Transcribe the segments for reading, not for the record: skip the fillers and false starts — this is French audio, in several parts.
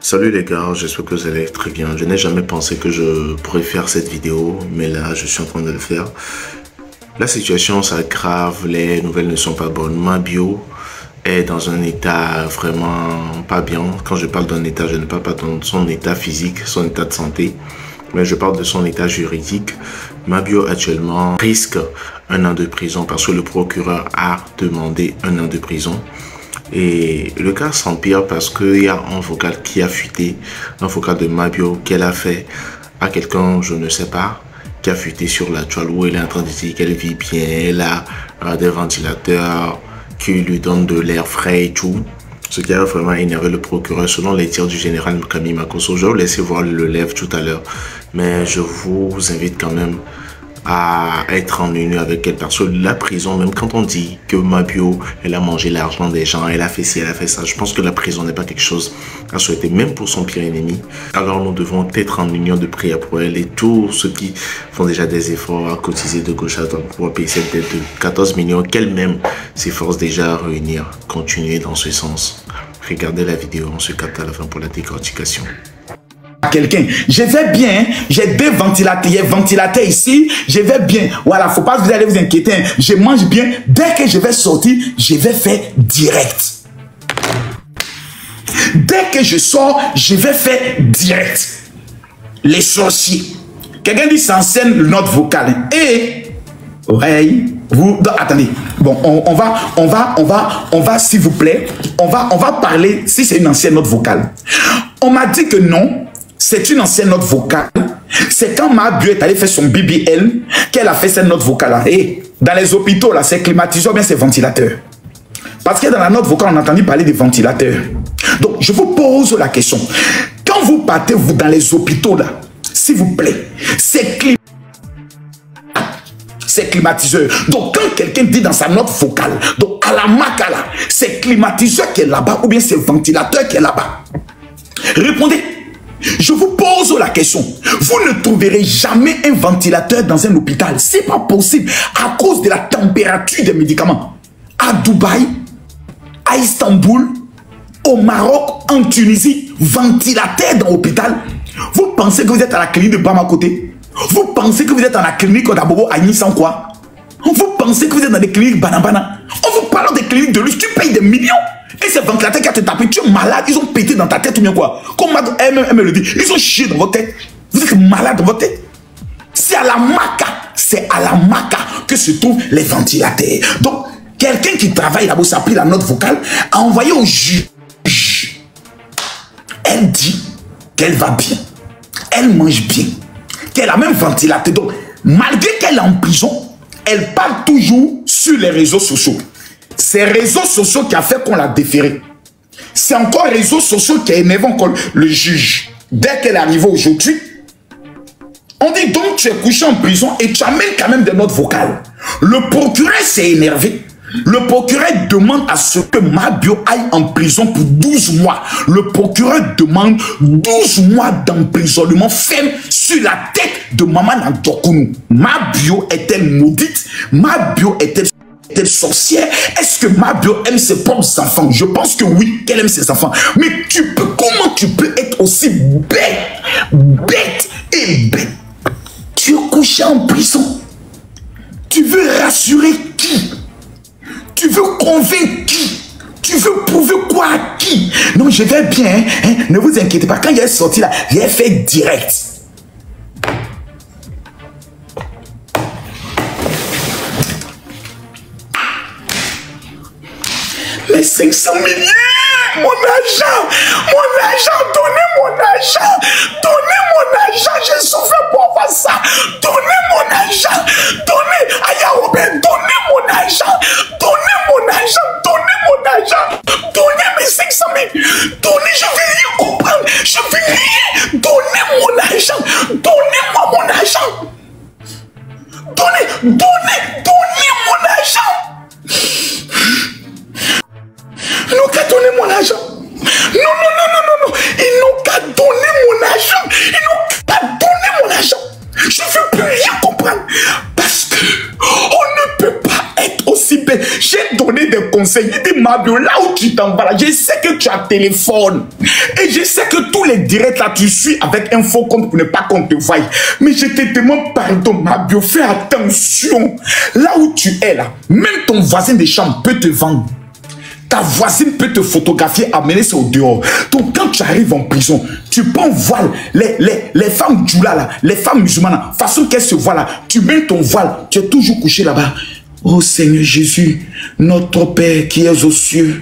Salut les gars, j'espère que vous allez très bien. Je n'ai jamais pensé que je pourrais faire cette vidéo, mais là je suis en train de le faire. La situation s'aggrave, les nouvelles ne sont pas bonnes. Mabio est dans un état vraiment pas bien. Quand je parle d'un état, je ne parle pas de son état physique, son état de santé, mais je parle de son état juridique. Mabio actuellement risque 1 an de prison parce que le procureur a demandé 1 an de prison. Et le cas s'empire parce qu'il y a un vocal qui a fuité, un vocal de Mabio qu'elle a fait à quelqu'un, je ne sais pas, qui a fuité sur la toile où elle est en train de dire qu'elle vit bien, elle a des ventilateurs qui lui donnent de l'air frais et tout. Ce qui a vraiment énervé le procureur selon les dires du général Camille Makosso. Je vais vous laisser voir le live tout à l'heure, mais je vous invite quand même à être en union avec elle parce que la prison, même quand on dit que Mabio, elle a mangé l'argent des gens, elle a fait ci, elle a fait ça, je pense que la prison n'est pas quelque chose à souhaiter, même pour son pire ennemi. Alors nous devons être en union de prière pour elle et tous ceux qui font déjà des efforts à cotiser de gauche à droite pour payer cette dette de 14 millions qu'elle-même s'efforce déjà à réunir. Continuez dans ce sens. Regardez la vidéo, on se capte à la fin pour la décortication. Quelqu'un, je vais bien, j'ai 2 ventilateurs, il y a ventilateur ici, je vais bien, voilà, faut pas que vous allez vous inquiéter, je mange bien, dès que je vais sortir, je vais faire direct. Dès que je sors, je vais faire direct. Les sorciers, quelqu'un dit sans scène le note vocale, et, ouais, vous, non, attendez, bon, on va, s'il vous plaît, on va parler, si c'est une ancienne note vocale. On m'a dit que non, c'est une ancienne note vocale. C'est quand Mabio est allé faire son BBL qu'elle a fait cette note vocale-là. Et dans les hôpitaux, là, c'est climatiseur ou bien c'est ventilateur. Parce que dans la note vocale, on a entendu parler des ventilateurs. Donc, je vous pose la question. Quand vous partez, vous, dans les hôpitaux, là, s'il vous plaît, c'est climatiseur. Donc, quand quelqu'un dit dans sa note vocale, donc à la Makala, c'est climatiseur qui est là-bas ou bien c'est ventilateur qui est là-bas. Répondez. Je vous pose la question. Vous ne trouverez jamais un ventilateur dans un hôpital. C'est pas possible à cause de la température des médicaments. À Dubaï, à Istanbul, au Maroc, en Tunisie, ventilateur dans l'hôpital. Vous pensez que vous êtes à la clinique de Bamakoté? Vous pensez que vous êtes à la clinique d'Abobo à Nice en quoi? Vous pensez que vous êtes dans des cliniques Banabana? On vous parle des cliniques de luxe, tu payes des millions. Et ces ventilateurs qui a te tapé, tu es malade, ils ont pété dans ta tête ou bien quoi? Comme elle me le dit, ils ont chié dans votre tête. Vous êtes malade dans votre tête. C'est à la Maca que se trouvent les ventilateurs. Donc, quelqu'un qui travaille là-bas, s'appelle la note vocale, a envoyé au juge. Elle dit qu'elle va bien, elle mange bien, qu'elle a même ventilateur. Donc, malgré qu'elle est en prison, elle parle toujours sur les réseaux sociaux. C'est les réseaux sociaux qui a fait qu'on l'a déféré. C'est encore les réseaux sociaux qui a énervé encore le juge. Dès qu'elle est arrivée aujourd'hui, on dit donc tu es couché en prison et tu amènes quand même des notes vocales. Le procureur s'est énervé. Le procureur demande à ce que Mabio aille en prison pour 12 mois. Le procureur demande 12 mois d'emprisonnement ferme sur la tête de Maman Nandokounou. Mabio est-elle maudite? Mabio est-elle sorcière? Est-ce que Mabio aime ses propres enfants? Je pense que oui, qu'elle aime ses enfants. Mais comment tu peux être aussi bête et bête? Tu es couché en prison. Tu veux rassurer qui? Tu veux convaincre qui? Tu veux prouver quoi à qui? Non, je vais bien, hein? Ne vous inquiétez pas. Quand il est sorti là, il est fait direct. Les 500 millions, mon argent, donnez mon argent, j'ai souffert pour faire ça, donnez mon argent, donnez, Aya Robert, donnez mon argent, donnez mes 500 000, donnez, je vais rien comprendre, donnez mon argent, donnez-moi mon argent, donnez mon argent. Ils n'ont qu'à donner mon argent. Non. Ils n'ont qu'à donner mon argent. Je ne veux plus rien comprendre. Parce que on ne peut pas être aussi bête. J'ai donné des conseils. Il dit, Mabio, là où tu t'en vas, je sais que tu as téléphone. Et je sais que tous les directs là, tu suis avec un faux compte pour ne pas qu'on te voie. Mais je te demande pardon, Mabio, fais attention. Là où tu es là, même ton voisin de chambre peut te vendre. Ta voisine peut te photographier, amener ça au dehors. Donc quand tu arrives en prison, tu prends voile. Les femmes djoula là, les femmes musulmanes, là, façon qu'elles se voient là, tu mets ton voile, tu es toujours couché là-bas. Oh Seigneur Jésus, notre Père qui es aux cieux,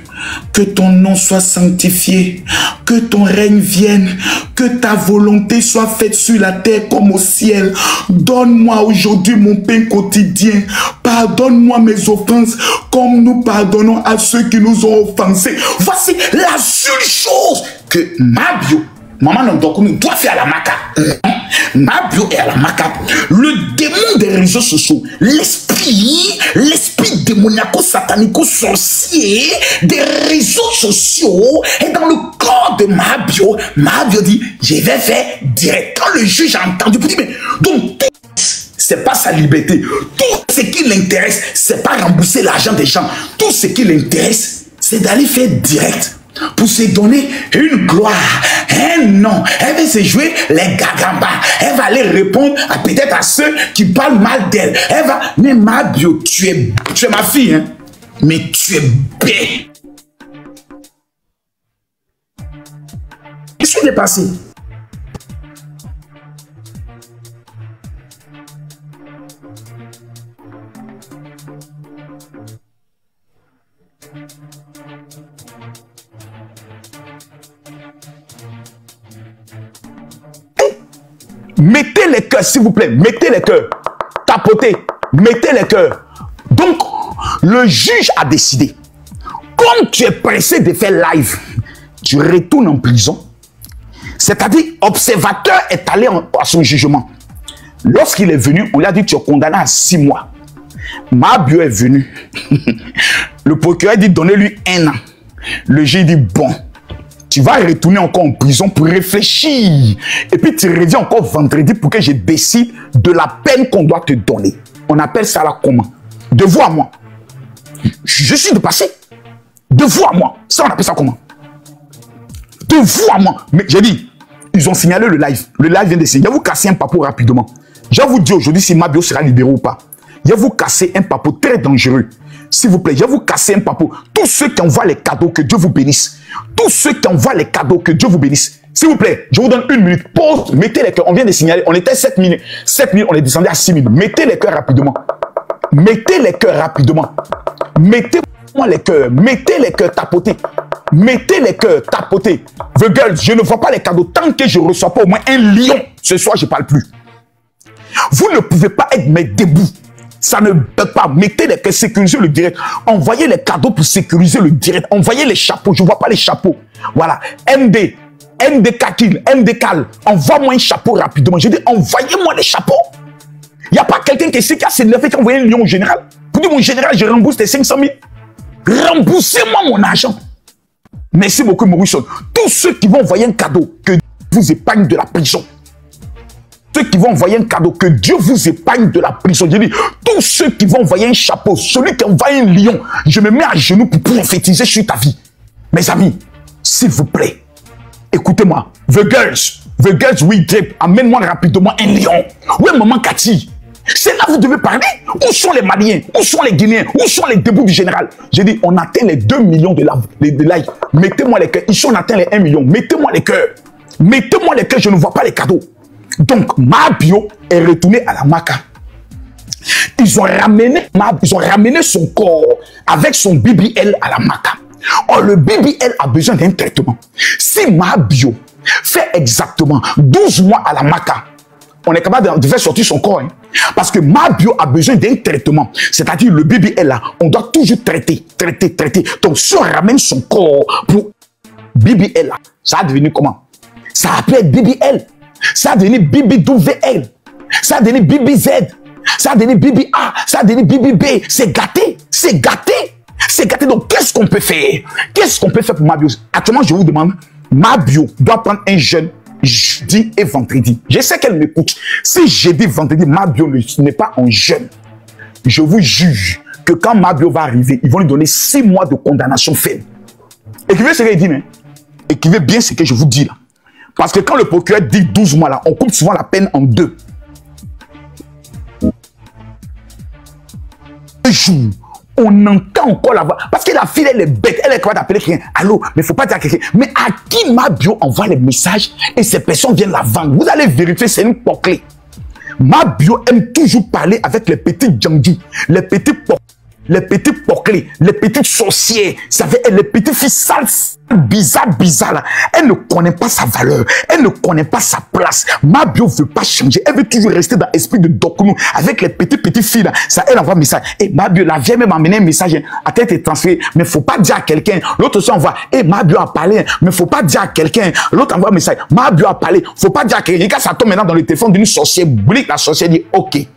que ton nom soit sanctifié, que ton règne vienne, que ta volonté soit faite sur la terre comme au ciel. Donne-moi aujourd'hui mon pain quotidien. Pardonne-moi mes offenses comme nous pardonnons à ceux qui nous ont offensés. Voici la seule chose que Mabio, maman Ndokoumi, doit faire à la maca. Mabio est à la maca. Le démon des réseaux sociaux, l'esprit démoniaco-satanico-sorcier des réseaux sociaux est dans le corps de Mabio. Mabio dit, je vais faire direct. Quand le juge a entendu, il dit, mais donc, c'est pas sa liberté. Tout ce qui l'intéresse, c'est pas rembourser l'argent des gens. Tout ce qui l'intéresse, c'est d'aller faire direct. Pour se donner une gloire, un nom. Elle va se jouer les gagambas. Elle va aller répondre à peut-être à ceux qui parlent mal d'elle. Elle va, mais Mabio, tu es ma fille, hein? Mais tu es bête. Qu'est-ce qui est passé? Mettez les cœurs, s'il vous plaît. Mettez les cœurs. Tapotez. Mettez les cœurs. Donc, le juge a décidé. Comme tu es pressé de faire live, tu retournes en prison. C'est-à-dire, observateur est allé à son jugement. Lorsqu'il est venu, on lui a dit, tu es condamné à 6 mois. Mabio est venu. Le procureur dit, donnez-lui 1 an. Le juge dit, bon. Tu vas retourner encore en prison pour réfléchir. Et puis tu reviens encore vendredi pour que je décide de la peine qu'on doit te donner. On appelle ça là comment? De vous à moi. Je suis de passé. De vous à moi. Ça, on appelle ça comment? De vous à moi. Mais j'ai dit, ils ont signalé le live. Le live vient de signaler. Je vais vous casser un papo rapidement. Je vais vous dire aujourd'hui si Mabio sera libéré ou pas. Je vais vous casser un papo très dangereux. S'il vous plaît, je vais vous casser un papo. Tous ceux qui envoient les cadeaux, que Dieu vous bénisse. Tous ceux qui envoient les cadeaux, que Dieu vous bénisse. S'il vous plaît, je vous donne 1 minute. Pause, mettez les cœurs. On vient de signaler, on était 7 minutes. 7 minutes, on est descendu à 6 minutes. Mettez les cœurs rapidement. Mettez les cœurs rapidement. Mettez-moi les cœurs. Mettez les cœurs, tapotez. Mettez les cœurs, tapotez. The girls, je ne vois pas les cadeaux. Tant que je ne reçois pas au moins un lion, ce soir, je ne parle plus. Vous ne pouvez pas être debout. Ça ne peut pas. Mettez les cœurs, sécurisez le direct. Envoyez les cadeaux pour sécuriser le direct. Envoyez les chapeaux. Je ne vois pas les chapeaux. Voilà. MD Kakil, MD Kal. Envoie-moi un chapeau rapidement. Je dis, envoyez-moi les chapeaux. Il n'y a pas quelqu'un qui a s'énervé qui a envoyé un lion au général. Vous dites, mon général, je rembourse tes 500 000. Remboursez-moi mon argent. Merci beaucoup, Maurice. Tous ceux qui vont envoyer un cadeau, que vous épargne de la prison. Ceux qui vont envoyer un cadeau, que Dieu vous épargne de la prison. Je dis, tous ceux qui vont envoyer un chapeau, celui qui envoie un lion, je me mets à genoux pour prophétiser sur ta vie. Mes amis, s'il vous plaît, écoutez-moi. The girls, we drip. Amène-moi rapidement un lion. Où est maman Cathy? C'est là que vous devez parler. Où sont les Maliens? Où sont les Guinéens? Où sont les débouts du général? J'ai dit, on atteint les 2 millions de likes. Mettez-moi les cœurs. Ici, on atteint les 1 million. Mettez-moi les cœurs. Mettez-moi les cœurs, je ne vois pas les cadeaux. Donc, Mabio est retourné à la Maca. Ils ont ramené son corps avec son BBL à la Maca. Or, le BBL a besoin d'un traitement. Si Mabio fait exactement 12 mois à la Maca, on est capable de faire sortir son corps. Hein? Parce que Mabio a besoin d'un traitement. C'est-à-dire, le BBL là, on doit toujours traiter. Donc, si on ramène son corps pour BBL là, ça a devenu comment? Ça a pu être BBL. Ça a donné BBWL, ça a donné BBZ, ça a donné BBA, ça a donné BBB. C'est gâté, c'est gâté, c'est gâté. Donc, qu'est-ce qu'on peut faire? Qu'est-ce qu'on peut faire pour Mabio? Actuellement, je vous demande, Mabio doit prendre un jeûne jeudi et vendredi. Je sais qu'elle m'écoute. Si jeudi, vendredi, Mabio n'est pas en jeûne, je vous juge que quand Mabio va arriver, ils vont lui donner 6 mois de condamnation ferme. Écrivez ce qu'il dit, mais écrivez bien ce que je vous dis là. Parce que quand le procureur dit 12 mois là, on coupe souvent la peine en deux. Un jour, on entend encore la voix. Parce que la fille, elle est bête. Elle est capable d'appeler quelqu'un. Allô, mais il ne faut pas dire à quelqu'un. Mais à qui Mabio envoie les messages et ces personnes viennent la vendre? Vous allez vérifier, c'est une porclée. Mabio aime toujours parler avec les petits djangis, les petits porclés, les petites sorcières, les petites filles sales, bizarres là. Elle ne connaît pas sa valeur, elle ne connaît pas sa place. Mabio ne veut pas changer, elle veut toujours rester dans l'esprit de Dokunou avec les petites filles là. Ça, elle envoie un message. Et Mabio, la vieille même amené un message, à tête est transférée, mais il ne faut pas dire à quelqu'un. L'autre aussi envoie, Mabio a parlé, mais il ne faut pas dire à quelqu'un. L'autre envoie un message, Mabio a parlé, il ne faut pas dire à quelqu'un. Quand ça tombe maintenant dans le téléphone d'une sorcière, blique, la sorcière dit ok. Elle dit,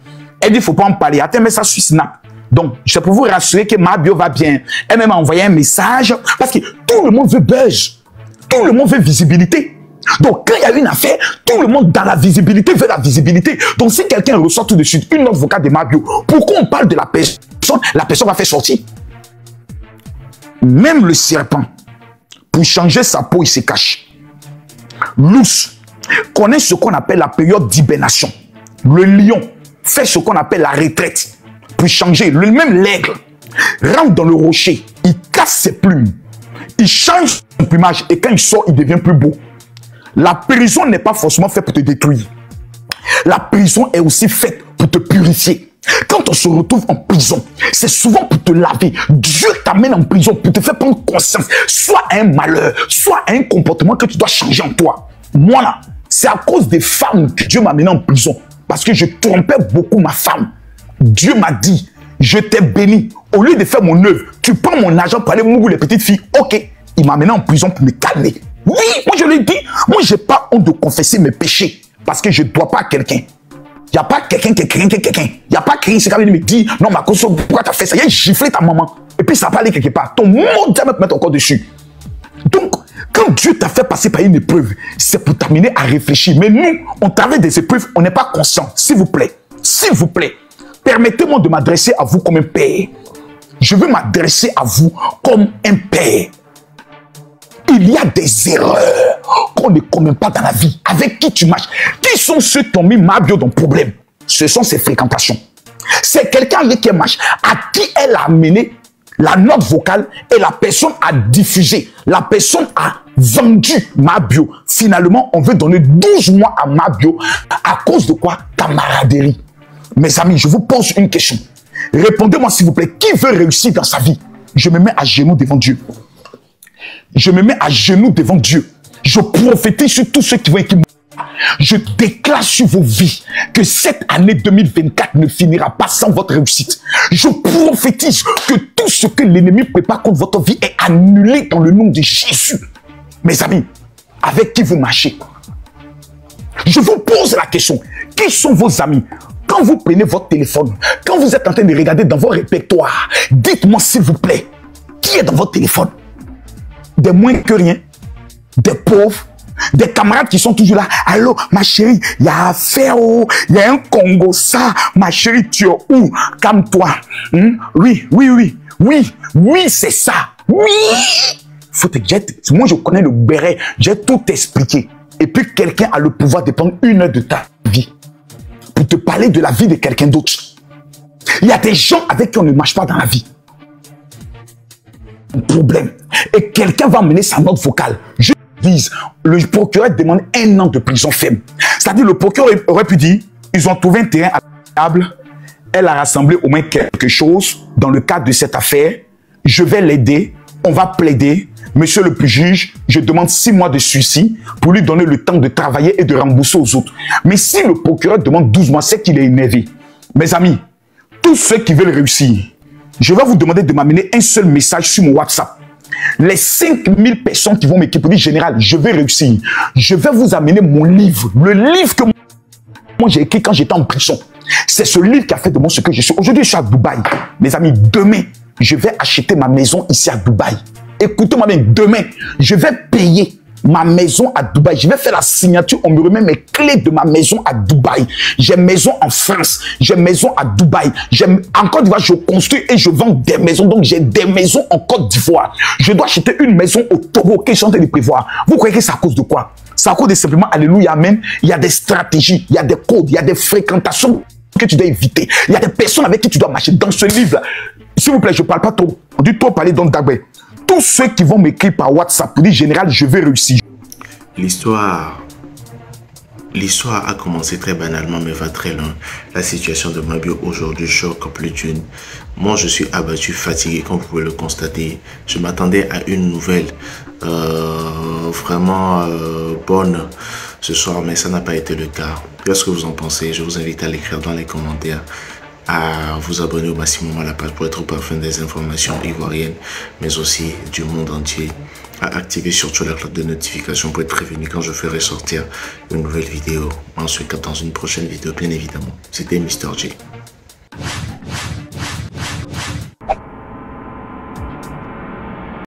il ne faut pas en parler. Attends, mais ça sur Snap. Donc, je peux vous rassurer que Mabio va bien. Elle m'a envoyé un message parce que tout le monde veut buzz. Tout le monde veut visibilité. Donc, quand il y a une affaire, tout le monde dans la visibilité veut la visibilité. Donc, si quelqu'un ressort tout de suite une note vocale de Mabio, pourquoi on parle de la personne va faire sortir. Même le serpent, pour changer sa peau, il se cache. L'ours connaît ce qu'on appelle la période d'hibernation. Le lion fait ce qu'on appelle la retraite. Pour changer, même l'aigle rentre dans le rocher, il casse ses plumes, il change son plumage et quand il sort, il devient plus beau. La prison n'est pas forcément faite pour te détruire. La prison est aussi faite pour te purifier. Quand on se retrouve en prison, c'est souvent pour te laver. Dieu t'amène en prison pour te faire prendre conscience, soit à un malheur, soit à un comportement que tu dois changer en toi. Moi là, c'est à cause des femmes que Dieu m'a amené en prison, parce que je trompais beaucoup ma femme. Dieu m'a dit, je t'ai béni. Au lieu de faire mon œuvre, tu prends mon argent pour aller mourir les petites filles. Ok, il m'a amené en prison pour me calmer. Oui, moi je l'ai dit. Moi, je n'ai pas honte de confesser mes péchés parce que je ne dois pas à quelqu'un. Il n'y a pas quelqu'un qui est quelqu'un. Il n'y a pas quelqu'un qui me dit, non, ma cause, pourquoi tu as fait ça? Il y a giflé ta maman. Et puis ça va aller quelque part. Ton monde va me mettre encore dessus. Donc, quand Dieu t'a fait passer par une épreuve, c'est pour t'amener à réfléchir. Mais nous, on traverse des épreuves, on n'est pas conscient. S'il vous plaît, permettez-moi de m'adresser à vous comme un père. Je veux m'adresser à vous comme un père. Il y a des erreurs qu'on ne commet pas dans la vie. Avec qui tu marches? Qui sont ceux qui ont mis Mabio dans le problème? Ce sont ses fréquentations. C'est quelqu'un avec qui elle marche, à qui elle a amené la note vocale et la personne a diffusé. La personne a vendu Mabio. Finalement, on veut donner 12 mois à Mabio à cause de quoi? Camaraderie. Mes amis, je vous pose une question. Répondez-moi s'il vous plaît. Qui veut réussir dans sa vie? Je me mets à genoux devant Dieu. Je me mets à genoux devant Dieu. Je prophétise sur tous ceux qui vont équiper. Je déclare sur vos vies que cette année 2024 ne finira pas sans votre réussite. Je prophétise que tout ce que l'ennemi prépare contre votre vie est annulé dans le nom de Jésus. Mes amis, avec qui vous marchez? Je vous pose la question. Qui sont vos amis? Quand vous prenez votre téléphone, quand vous êtes en train de regarder dans vos répertoires, dites-moi s'il vous plaît, qui est dans votre téléphone? Des moins que rien, des pauvres, des camarades qui sont toujours là. Allô, ma chérie, il y a affaire, il y a un Congo, ça, ma chérie, tu es où? Calme-toi. Oui, c'est ça. Oui. Faut te jeter. Moi, je connais le béret, j'ai tout expliqué. Et puis, quelqu'un a le pouvoir de prendre 1 heure de ta vie pour te parler de la vie de quelqu'un d'autre. Il y a des gens avec qui on ne marche pas dans la vie. Un problème. Et quelqu'un va mener sa note vocale. Je vise. Le procureur demande 1 an de prison ferme. C'est-à-dire, le procureur aurait pu dire, ils ont trouvé un terrain à la table, elle a rassemblé au moins quelque chose dans le cadre de cette affaire. Je vais l'aider, on va plaider. Monsieur le juge, je demande 6 mois de sursis pour lui donner le temps de travailler et de rembourser aux autres. Mais si le procureur demande 12 mois, c'est qu'il est énervé. Mes amis, tous ceux qui veulent réussir, je vais vous demander de m'amener un seul message sur mon WhatsApp. Les 5000 personnes qui vont m'équiper, général, je vais réussir. Je vais vous amener mon livre. Le livre que moi j'ai écrit quand j'étais en prison. C'est ce livre qui a fait de moi ce que je suis. Aujourd'hui, je suis à Dubaï. Mes amis, demain, je vais acheter ma maison ici à Dubaï. Écoutez-moi bien, demain, je vais payer ma maison à Dubaï. Je vais faire la signature, on me remet mes clés de ma maison à Dubaï. J'ai maison en France, j'ai maison à Dubaï. En Côte d'Ivoire, je construis et je vends des maisons. Donc, j'ai des maisons en Côte d'Ivoire. Je dois acheter une maison au Togo que je suis en train de prévoir. Vous croyez que c'est à cause de quoi? C'est à cause de simplement, alléluia, amen. Il y a des stratégies, il y a des codes, il y a des fréquentations que tu dois éviter. Il y a des personnes avec qui tu dois marcher. Dans ce livre, s'il vous plaît, je ne parle pas trop. On dit trop parler dans Dagbe. Tous ceux qui vont m'écrire par WhatsApp pour dire général, je vais réussir. L'histoire a commencé très banalement, mais va très loin. La situation de Mabio aujourd'hui choque plus d'une. Moi, je suis abattu, fatigué, comme vous pouvez le constater. Je m'attendais à une nouvelle vraiment bonne ce soir, mais ça n'a pas été le cas. Qu'est-ce que vous en pensez? Je vous invite à l'écrire dans les commentaires, à vous abonner au maximum à la page pour être au parfum des informations ivoiriennes, mais aussi du monde entier, à activer surtout la cloche de notification pour être prévenu quand je ferai sortir une nouvelle vidéo. On se capte dans une prochaine vidéo, bien évidemment. C'était Mr. J.